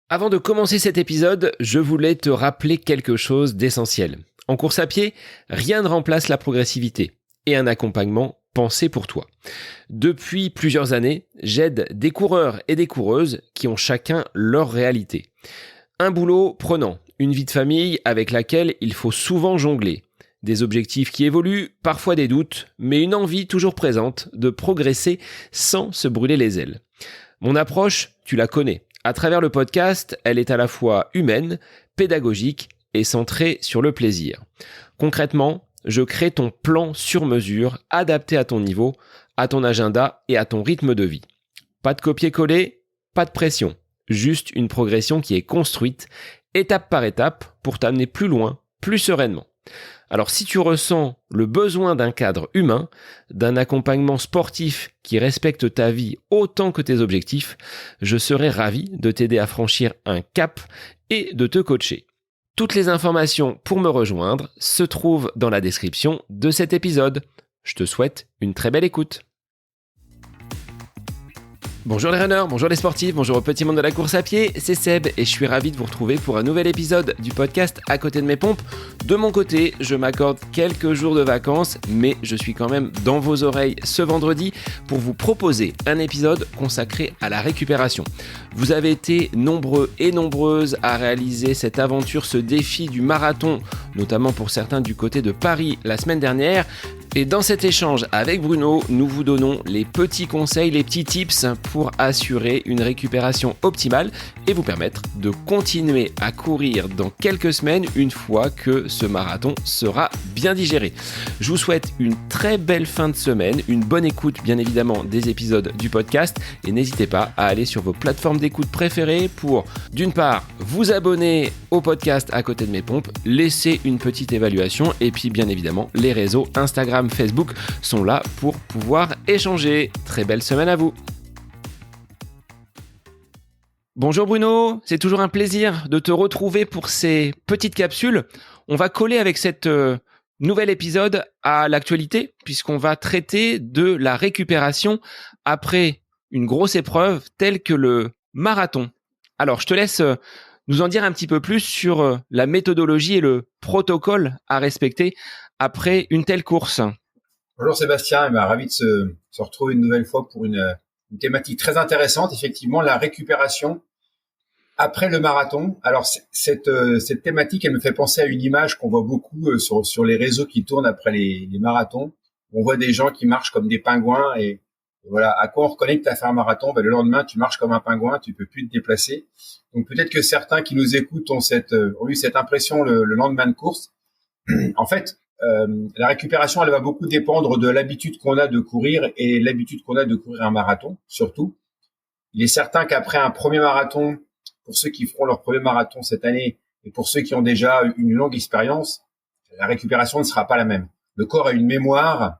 Avant de commencer cet épisode, je voulais te rappeler quelque chose d'essentiel. En course à pied, rien ne remplace la progressivité et un accompagnement pensé pour toi. Depuis plusieurs années, j'aide des coureurs et des coureuses qui ont chacun leur réalité. Un boulot prenant, une vie de famille avec laquelle il faut souvent jongler. Des objectifs qui évoluent, parfois des doutes, mais une envie toujours présente de progresser sans se brûler les ailes. Mon approche, tu la connais. À travers le podcast, elle est à la fois humaine, pédagogique et centrée sur le plaisir. Concrètement, je crée ton plan sur mesure, adapté à ton niveau, à ton agenda et à ton rythme de vie. Pas de copier-coller, pas de pression. Juste une progression qui est construite, étape par étape, pour t'amener plus loin, plus sereinement. Alors si tu ressens le besoin d'un cadre humain, d'un accompagnement sportif qui respecte ta vie autant que tes objectifs, je serai ravi de t'aider à franchir un cap et de te coacher. Toutes les informations pour me rejoindre se trouvent dans la description de cet épisode. Je te souhaite une très belle écoute. Bonjour les runners, bonjour les sportifs, bonjour au petit monde de la course à pied, c'est Seb et je suis ravi de vous retrouver pour un nouvel épisode du podcast À côté de mes pompes. De mon côté, je m'accorde quelques jours de vacances, mais je suis quand même dans vos oreilles ce vendredi pour vous proposer un épisode consacré à la récupération. Vous avez été nombreux et nombreuses à réaliser cette aventure, ce défi du marathon, notamment pour certains du côté de Paris la semaine dernière. Et dans cet échange avec Bruno, nous vous donnons les petits conseils, les petits tips pour assurer une récupération optimale et vous permettre de continuer à courir dans quelques semaines une fois que ce marathon sera bien digéré. Je vous souhaite une très belle fin de semaine, une bonne écoute bien évidemment des épisodes du podcast et n'hésitez pas à aller sur vos plateformes d'écoute préférées pour d'une part vous abonner au podcast À côté de mes pompes, laisser une petite évaluation et puis bien évidemment les réseaux Instagram, Facebook sont là pour pouvoir échanger. Très belle semaine à vous. Bonjour Bruno, c'est toujours un plaisir de te retrouver pour ces petites capsules. On va coller avec cette nouvel épisode à l'actualité puisqu'on va traiter de la récupération après une grosse épreuve telle que le marathon. Alors je te laisse nous en dire un petit peu plus sur la méthodologie et le protocole à respecter après une telle course. Bonjour Sébastien, ravi de se retrouver une nouvelle fois pour une thématique très intéressante, effectivement, la récupération après le marathon. Alors cette thématique, elle me fait penser à une image qu'on voit beaucoup sur les réseaux qui tournent après les marathons. On voit des gens qui marchent comme des pingouins et voilà, à quoi on reconnaît que tu as fait un marathon? Le lendemain, tu marches comme un pingouin, tu peux plus te déplacer. Donc peut-être que certains qui nous écoutent ont eu cette impression le lendemain de course. En fait, la récupération, elle va beaucoup dépendre de l'habitude qu'on a de courir et l'habitude qu'on a de courir un marathon, surtout. Il est certain qu'après un premier marathon, pour ceux qui feront leur premier marathon cette année et pour ceux qui ont déjà une longue expérience, la récupération ne sera pas la même. Le corps a une mémoire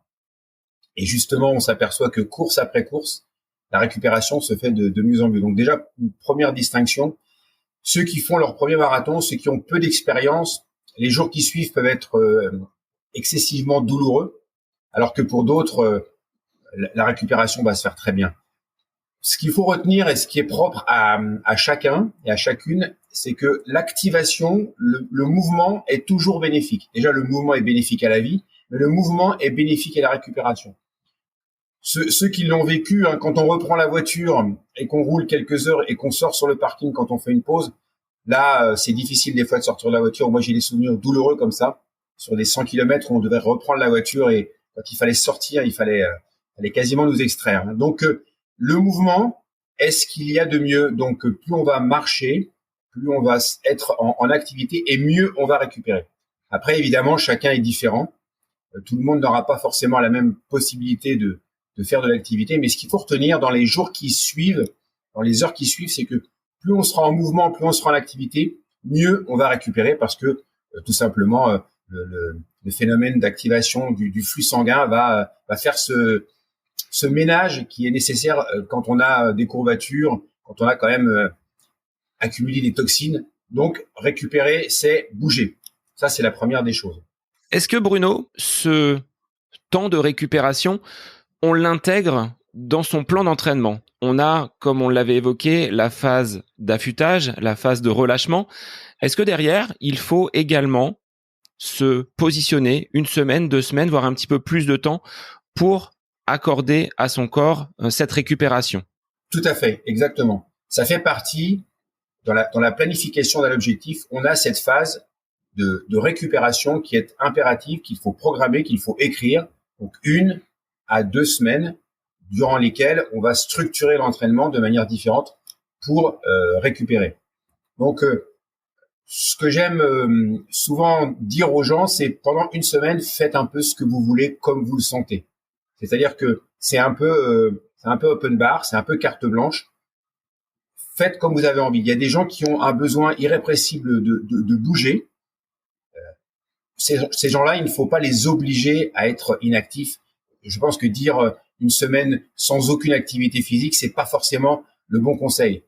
et justement, on s'aperçoit que course après course, la récupération se fait de mieux en mieux. Donc déjà, une première distinction, ceux qui font leur premier marathon, ceux qui ont peu d'expérience, les jours qui suivent peuvent être excessivement douloureux, alors que pour d'autres, la récupération va se faire très bien. Ce qu'il faut retenir et ce qui est propre à chacun et à chacune, c'est que l'activation, le mouvement est toujours bénéfique. Déjà, le mouvement est bénéfique à la vie, mais le mouvement est bénéfique à la récupération. Ceux qui l'ont vécu, quand on reprend la voiture et qu'on roule quelques heures et qu'on sort sur le parking quand on fait une pause, là, c'est difficile des fois de sortir de la voiture. Moi, j'ai des souvenirs douloureux comme ça, sur des 100 km où on devait reprendre la voiture et quand il fallait sortir, il fallait quasiment nous extraire. Donc, le mouvement est ce qu'il y a de mieux. Donc, plus on va marcher, plus on va être en activité et mieux on va récupérer. Après, évidemment, chacun est différent. Tout le monde n'aura pas forcément la même possibilité de faire de l'activité. Mais ce qu'il faut retenir dans les jours qui suivent, dans les heures qui suivent, c'est que plus on sera en mouvement, plus on sera en activité, mieux on va récupérer parce que tout simplement le phénomène d'activation du flux sanguin va faire ce ménage qui est nécessaire quand on a des courbatures, quand on a quand même accumulé des toxines. Donc récupérer, c'est bouger. Ça, c'est la première des choses. Est-ce que Bruno, ce temps de récupération, on l'intègre dans son plan d'entraînement, on a, comme on l'avait évoqué, la phase d'affûtage, la phase de relâchement. Est-ce que derrière, il faut également se positionner 1 semaine, 2 semaines, voire un petit peu plus de temps pour accorder à son corps cette récupération? Tout à fait, exactement. Ça fait partie, dans la planification d'un objectif, on a cette phase de récupération qui est impérative, qu'il faut programmer, qu'il faut écrire. Donc 1 à 2 semaines durant lesquelles on va structurer l'entraînement de manière différente pour récupérer. Donc ce que j'aime souvent dire aux gens, c'est pendant 1 semaine, faites un peu ce que vous voulez comme vous le sentez. C'est-à-dire que c'est un peu open bar, c'est un peu carte blanche. Faites comme vous avez envie. Il y a des gens qui ont un besoin irrépressible de bouger. Ces gens-là, il ne faut pas les obliger à être inactifs. Je pense que dire 1 semaine sans aucune activité physique, c'est pas forcément le bon conseil.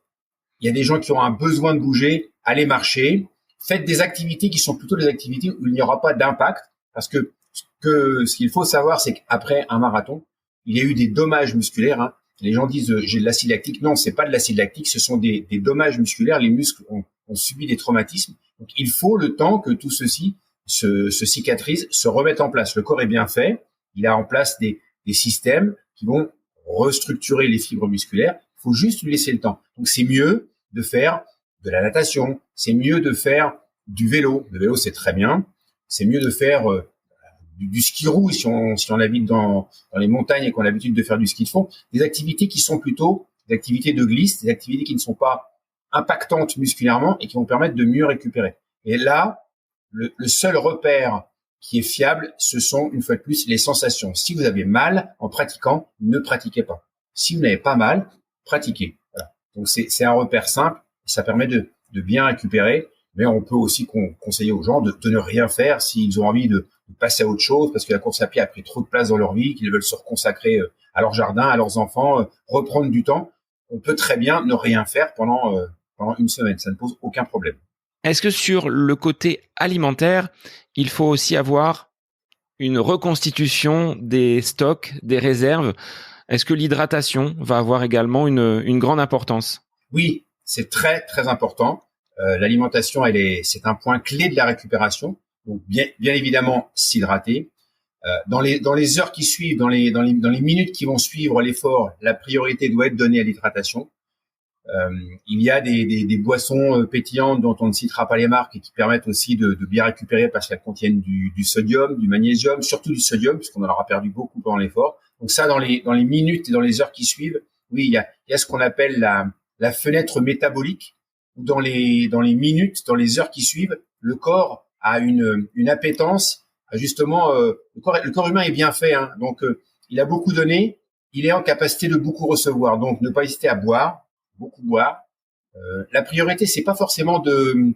Il y a des gens qui ont un besoin de bouger, allez marcher, faites des activités qui sont plutôt des activités où il n'y aura pas d'impact, parce que ce qu'il faut savoir, c'est qu'après un marathon, il y a eu des dommages musculaires. Hein. Les gens disent j'ai de l'acide lactique. Non, c'est pas de l'acide lactique, ce sont des dommages musculaires. Les muscles ont subi des traumatismes. Donc il faut le temps que tout ceci se cicatrise, se remette en place. Le corps est bien fait, il a en place des systèmes qui vont restructurer les fibres musculaires. Il faut juste lui laisser le temps. Donc c'est mieux de faire de la natation, c'est mieux de faire du vélo. Le vélo, c'est très bien. C'est mieux de faire du ski roue si on habite dans les montagnes et qu'on a l'habitude de faire du ski de fond. Des activités qui sont plutôt des activités de glisse, des activités qui ne sont pas impactantes musculairement et qui vont permettre de mieux récupérer. Et là, le seul repère qui est fiable, ce sont, une fois de plus, les sensations. Si vous avez mal en pratiquant, ne pratiquez pas. Si vous n'avez pas mal, pratiquez. Voilà. Donc c'est un repère simple, ça permet de bien récupérer, mais on peut aussi conseiller aux gens de ne rien faire s'ils ont envie de passer à autre chose, parce que la course à pied a pris trop de place dans leur vie, qu'ils veulent se reconsacrer à leur jardin, à leurs enfants, reprendre du temps. On peut très bien ne rien faire pendant 1 semaine, ça ne pose aucun problème. Est-ce que sur le côté alimentaire, il faut aussi avoir une reconstitution des stocks, des réserves? Est-ce que l'hydratation va avoir également une grande importance? Oui, c'est très très important. L'alimentation, c'est un point clé de la récupération. Donc bien évidemment s'hydrater. Dans les heures qui suivent, dans les minutes qui vont suivre l'effort, la priorité doit être donnée à l'hydratation. Il y a des boissons pétillantes dont on ne citera pas les marques et qui permettent aussi de bien récupérer parce qu'elles contiennent du sodium, du magnésium, surtout du sodium puisqu'on en aura perdu beaucoup pendant l'effort. Donc ça, dans les minutes et dans les heures qui suivent, oui, il y a ce qu'on appelle la fenêtre métabolique où dans les minutes, dans les heures qui suivent, le corps a une appétence à justement le corps humain est bien fait, hein, donc il a beaucoup donné, il est en capacité de beaucoup recevoir. Donc ne pas hésiter à beaucoup boire. La priorité, c'est pas forcément de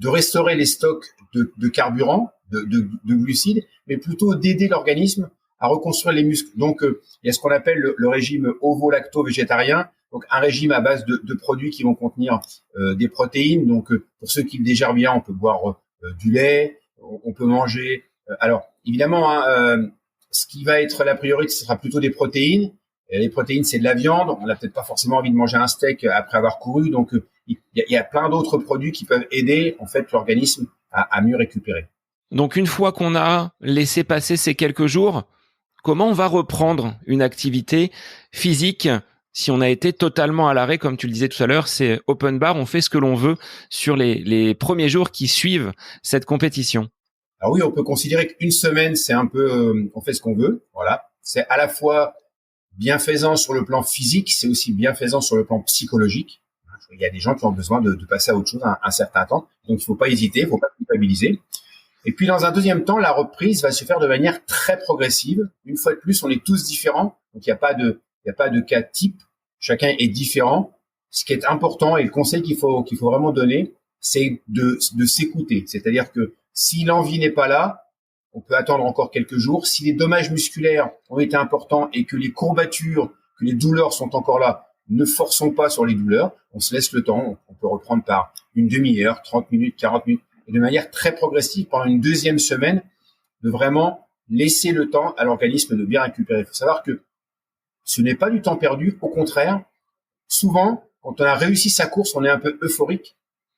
restaurer les stocks de carburant, de glucides, mais plutôt d'aider l'organisme à reconstruire les muscles. Donc, il y a ce qu'on appelle le régime ovo-lacto-végétarien, donc un régime à base de produits qui vont contenir des protéines. Donc, pour ceux qui le digèrent bien, on peut boire du lait, on peut manger. Alors, évidemment, hein, ce qui va être la priorité, ce sera plutôt des protéines. Et les protéines, c'est de la viande. On n'a peut-être pas forcément envie de manger un steak après avoir couru. Donc, il y a plein d'autres produits qui peuvent aider en fait l'organisme à mieux récupérer. Donc, une fois qu'on a laissé passer ces quelques jours, comment on va reprendre une activité physique si on a été totalement à l'arrêt, comme tu le disais tout à l'heure, c'est open bar, on fait ce que l'on veut sur les premiers jours qui suivent cette compétition? Alors oui, on peut considérer qu'une semaine, c'est un peu, on fait ce qu'on veut. Voilà. C'est à la fois bienfaisant sur le plan physique, c'est aussi bienfaisant sur le plan psychologique. Il y a des gens qui ont besoin de passer à autre chose un certain temps. Donc, il faut pas hésiter, il faut pas culpabiliser. Et puis, dans un deuxième temps, la reprise va se faire de manière très progressive. Une fois de plus, on est tous différents. Donc, il n'y a pas de cas type. Chacun est différent. Ce qui est important et le conseil qu'il faut vraiment donner, c'est de s'écouter. C'est-à-dire que si l'envie n'est pas là, on peut attendre encore quelques jours. Si les dommages musculaires ont été importants et que les courbatures, que les douleurs sont encore là, ne forçons pas sur les douleurs. On se laisse le temps. On peut reprendre par une demi-heure, 30 minutes, 40 minutes. Et de manière très progressive, pendant une deuxième semaine, de vraiment laisser le temps à l'organisme de bien récupérer. Il faut savoir que Ce n'est pas du temps perdu. Au contraire, souvent, quand on a réussi sa course, on est un peu euphorique.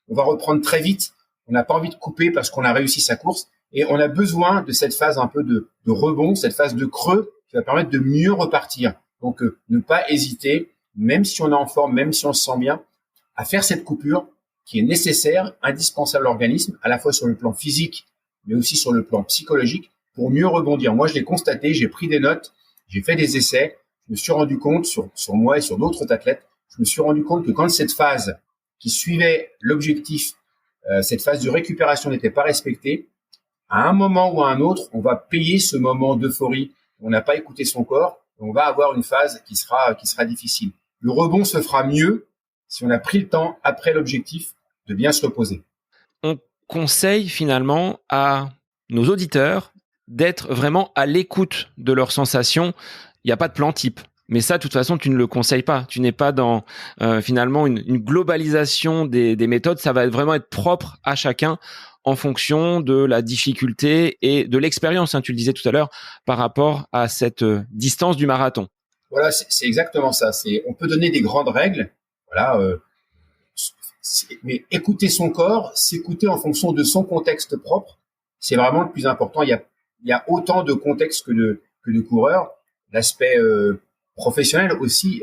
On va reprendre très vite. On n'a pas envie de couper parce qu'on a réussi sa course. Et on a besoin de cette phase un peu de rebond, cette phase de creux qui va permettre de mieux repartir. Donc, ne pas hésiter, même si on est en forme, même si on se sent bien, à faire cette coupure qui est nécessaire, indispensable à l'organisme, à la fois sur le plan physique, mais aussi sur le plan psychologique, pour mieux rebondir. Moi, je l'ai constaté, j'ai pris des notes, j'ai fait des essais, je me suis rendu compte sur moi et sur d'autres athlètes, je me suis rendu compte que quand cette phase qui suivait l'objectif, cette phase de récupération n'était pas respectée, à un moment ou à un autre, on va payer ce moment d'euphorie. On n'a pas écouté son corps. On va avoir une phase qui sera difficile. Le rebond se fera mieux si on a pris le temps, après l'objectif, de bien se reposer. On conseille finalement à nos auditeurs d'être vraiment à l'écoute de leurs sensations. Il n'y a pas de plan type. Mais ça, de toute façon, tu ne le conseilles pas. Tu n'es pas dans finalement une globalisation des méthodes. Ça va vraiment être propre à chacun en fonction de la difficulté et de l'expérience, tu le disais tout à l'heure, par rapport à cette distance du marathon. Voilà, c'est exactement ça. On peut donner des grandes règles, voilà, mais écouter son corps, s'écouter en fonction de son contexte propre, c'est vraiment le plus important. Il y a autant de contextes que de coureurs. L'aspect professionnel aussi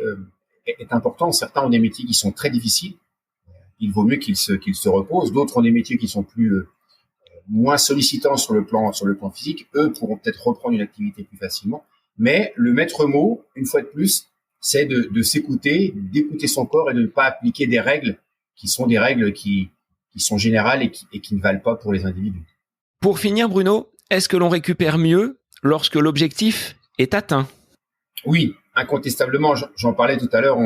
est important. Certains ont des métiers qui sont très difficiles. Il vaut mieux qu'ils se reposent. D'autres ont des métiers qui sont moins sollicitants sur le plan physique. Eux pourront peut-être reprendre une activité plus facilement. Mais le maître mot, une fois de plus, c'est de s'écouter, d'écouter son corps et de ne pas appliquer des règles qui sont des règles qui sont générales et qui ne valent pas pour les individus. Pour finir, Bruno, est-ce que l'on récupère mieux lorsque l'objectif est atteint ? Oui, incontestablement. J'en parlais tout à l'heure.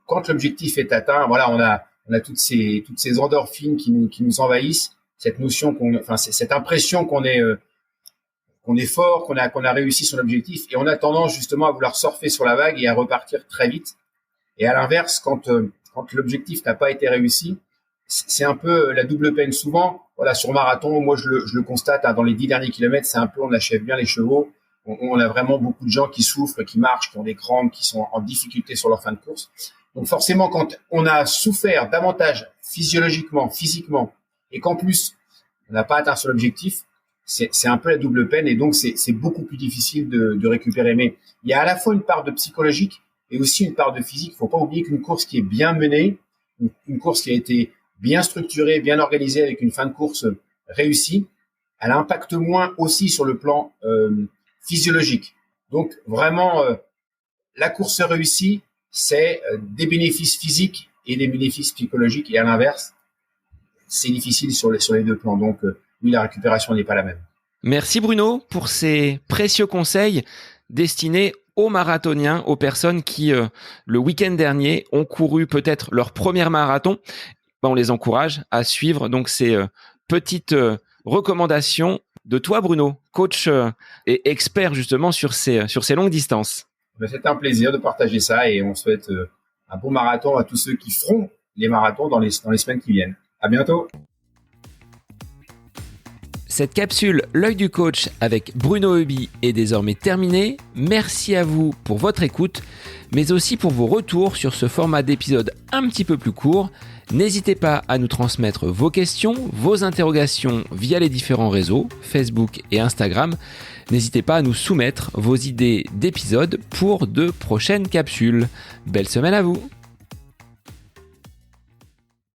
Quand l'objectif est atteint, voilà, on a toutes ces endorphines qui nous envahissent, cette notion cette impression qu'on est fort, qu'on a réussi son objectif, et on a tendance justement à vouloir surfer sur la vague et à repartir très vite. Et à l'inverse, quand l'objectif n'a pas été réussi, c'est un peu la double peine. Souvent, voilà, sur marathon, moi je le constate, dans les 10 derniers kilomètres, c'est un peu, on achève bien les chevaux. On a vraiment beaucoup de gens qui souffrent, qui marchent, qui ont des crampes, qui sont en difficulté sur leur fin de course. Donc forcément, quand on a souffert davantage physiologiquement, physiquement, et qu'en plus on n'a pas atteint son objectif, c'est un peu la double peine, et donc c'est beaucoup plus difficile de récupérer. Mais il y a à la fois une part de psychologique et aussi une part de physique. Il faut pas oublier qu'une course qui est bien menée, une course qui a été bien structurée, bien organisée, avec une fin de course réussie, elle impacte moins aussi sur le plan physiologique. Donc vraiment, la course réussie, c'est des bénéfices physiques et des bénéfices psychologiques, et à l'inverse, c'est difficile sur les deux plans. Donc oui, la récupération n'est pas la même. Merci Bruno pour ces précieux conseils destinés aux marathoniens, aux personnes qui, le week-end dernier, ont couru peut-être leur premier marathon. On les encourage à suivre donc ces petites recommandations de toi, Bruno, coach et expert justement sur ces longues distances. C'est un plaisir de partager ça, et on souhaite un bon marathon à tous ceux qui feront les marathons dans les semaines qui viennent. À bientôt. Cette capsule L'œil du coach avec Bruno Heuby est désormais terminée. Merci à vous pour votre écoute, mais aussi pour vos retours sur ce format d'épisode un petit peu plus court. N'hésitez pas à nous transmettre vos questions, vos interrogations via les différents réseaux, Facebook et Instagram. N'hésitez pas à nous soumettre vos idées d'épisodes pour de prochaines capsules. Belle semaine à vous!